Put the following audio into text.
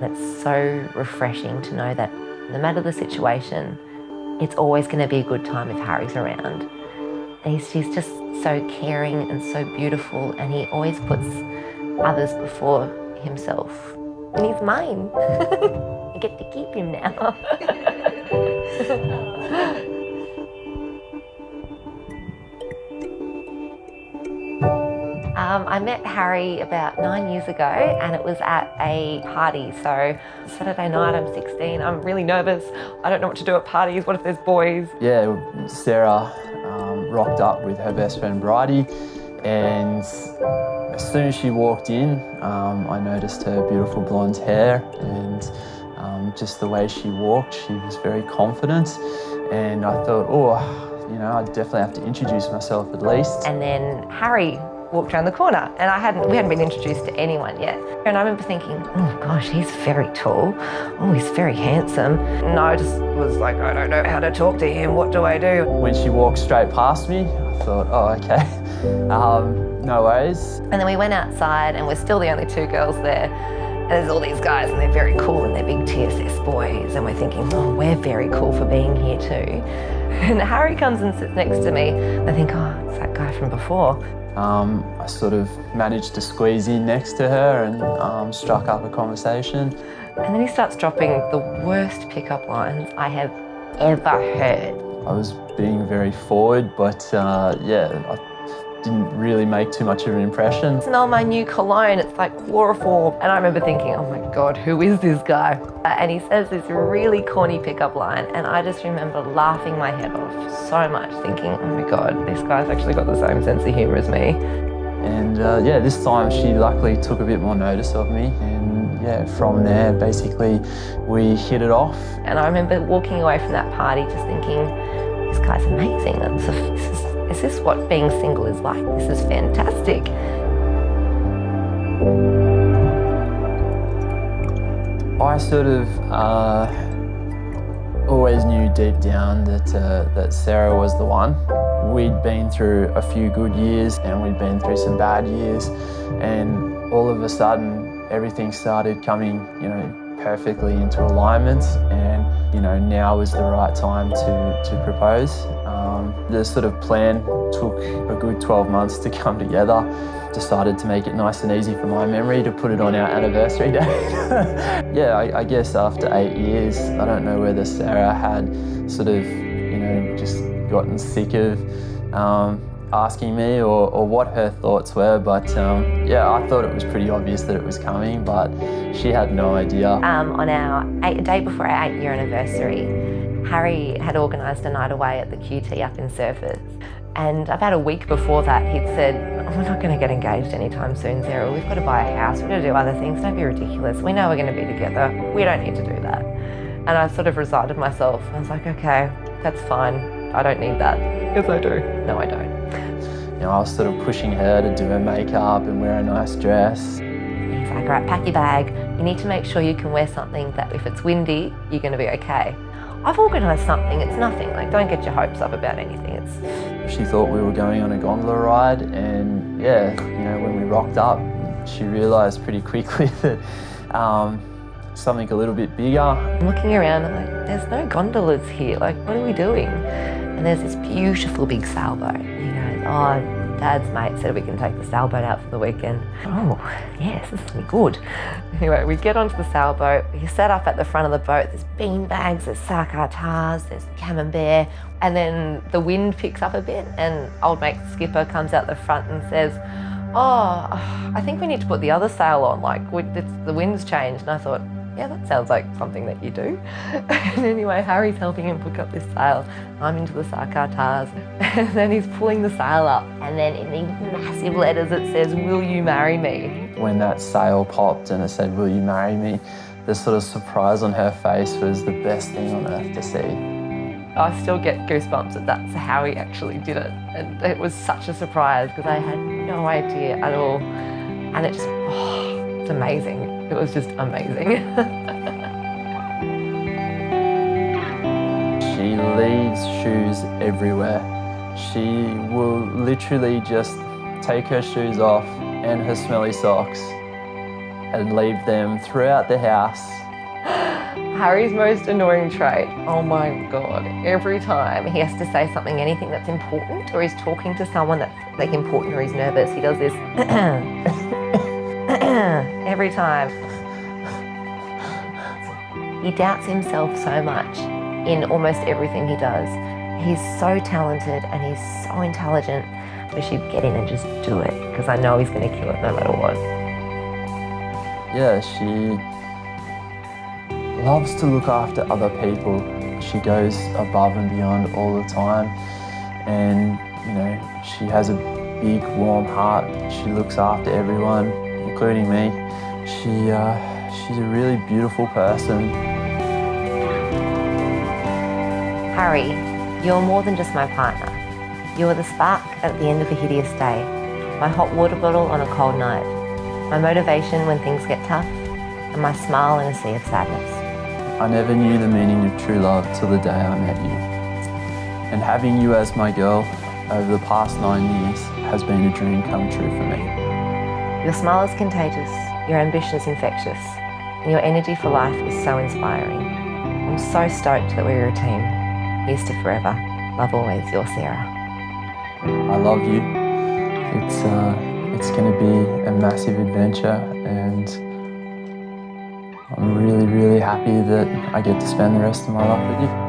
it's so refreshing to know that no matter the situation, it's always going to be a good time if Harry's around. He's just so caring and so beautiful, and he always puts others before himself. And he's mine. I get to keep him now. I met Harry about 9 years ago, and it was at a party. So Saturday night, I'm 16, I'm really nervous. I don't know what to do at parties. What if there's boys? Yeah, Sarah rocked up with her best friend Bridie, and as soon as she walked in, I noticed her beautiful blonde hair and just the way she walked. She was very confident, and I thought, oh, you know, I definitely have to introduce myself at least. And then Harry walked around the corner, and we hadn't been introduced to anyone yet. And I remember thinking, oh gosh, he's very tall. Oh, he's very handsome. And I just was like, I don't know how to talk to him. What do I do? When she walked straight past me, I thought, oh, okay, no worries. And then we went outside, and we're still the only two girls there. And there's all these guys, and they're very cool, and they're big TSS boys. And we're thinking, oh, we're very cool for being here too. And Harry comes and sits next to me. I think, oh, it's that guy from before. I sort of managed to squeeze in next to her and struck up a conversation. And then he starts dropping the worst pickup lines I have ever heard. I was being very forward, but yeah, I didn't really make too much of an impression. Smell my new cologne, it's like chloroform. And I remember thinking, oh my God, who is this guy? And he says this really corny pickup line, and I just remember laughing my head off so much, thinking, oh my God, this guy's actually got the same sense of humour as me. And yeah, this time she luckily took a bit more notice of me, and yeah, from there, basically, we hit it off. And I remember walking away from that party just thinking, this guy's amazing. Is this what being single is like? This is fantastic. I sort of always knew deep down that Sarah was the one. We'd been through a few good years, and we'd been through some bad years, and all of a sudden everything started coming, you know, perfectly into alignment, and you know, now was the right time to propose. The sort of plan took a good 12 months to come together. Decided to make it nice and easy for my memory to put it on our anniversary date. Yeah, I guess after 8 years, I don't know whether Sarah had sort of, you know, just gotten sick of asking me or what her thoughts were, but yeah, I thought it was pretty obvious that it was coming, but she had no idea. On our day before our 8-year anniversary, Harry had organised a night away at the QT up in Surfers. And about a week before that, he'd said, oh, we're not going to get engaged anytime soon, Sarah. We've got to buy a house. We've got to do other things. Don't be ridiculous. We know we're going to be together. We don't need to do that. And I sort of resigned myself. I was like, okay, that's fine. I don't need that. Yes, I do. No, I don't. You know, I was sort of pushing her to do her makeup and wear a nice dress. He's like, all right, pack your bag. You need to make sure you can wear something that if it's windy, you're going to be okay. I've organised something, it's nothing. Like, don't get your hopes up about anything. She thought we were going on a gondola ride, and yeah, you know, when we rocked up, she realised pretty quickly that something a little bit bigger. I'm looking around, I'm like, there's no gondolas here. Like, what are we doing? And there's this beautiful big sailboat. And he goes, oh, Dad's mate said we can take the sailboat out for the weekend. Oh, yes, this is good. Anyway, we get onto the sailboat. We set up at the front of the boat. There's bean bags, there's sarkar, there's camembert. And then the wind picks up a bit, and old mate Skipper comes out the front and says, oh, I think we need to put the other sail on. Like, the wind's changed. And I thought, yeah, that sounds like something that you do. And anyway, Harry's helping him pick up this sail. I'm into the sarkar, and then he's pulling the sail up, and then in these massive letters it says, will you marry me? When that sail popped and it said, will you marry me, the sort of surprise on her face was the best thing on earth to see. I still get goosebumps that that's how he actually did it. And it was such a surprise because I had no idea at all. And it just, oh, it's amazing. It was just amazing. She leaves shoes everywhere. She will literally just take her shoes off and her smelly socks and leave them throughout the house. Harry's most annoying trait, oh my God, every time he has to say something, anything that's important, or he's talking to someone that's like important or he's nervous, he does this every time. He doubts himself so much in almost everything he does. He's so talented and he's so intelligent. We should get in and just do it, because I know he's going to kill it no matter what. Yeah, she loves to look after other people. She goes above and beyond all the time, and you know, she has a big warm heart. She looks after everyone, including me. She's a really beautiful person. Harry, you're more than just my partner. You are the spark at the end of a hideous day, my hot water bottle on a cold night, my motivation when things get tough, and my smile in a sea of sadness. I never knew the meaning of true love till the day I met you. And having you as my girl over the past 9 years has been a dream come true for me. Your smile is contagious, your ambition is infectious, and your energy for life is so inspiring. I'm so stoked that we're a team. Here's to forever. Love always, your Sarah. I love you. It's going to be a massive adventure, and I'm really, really happy that I get to spend the rest of my life with you.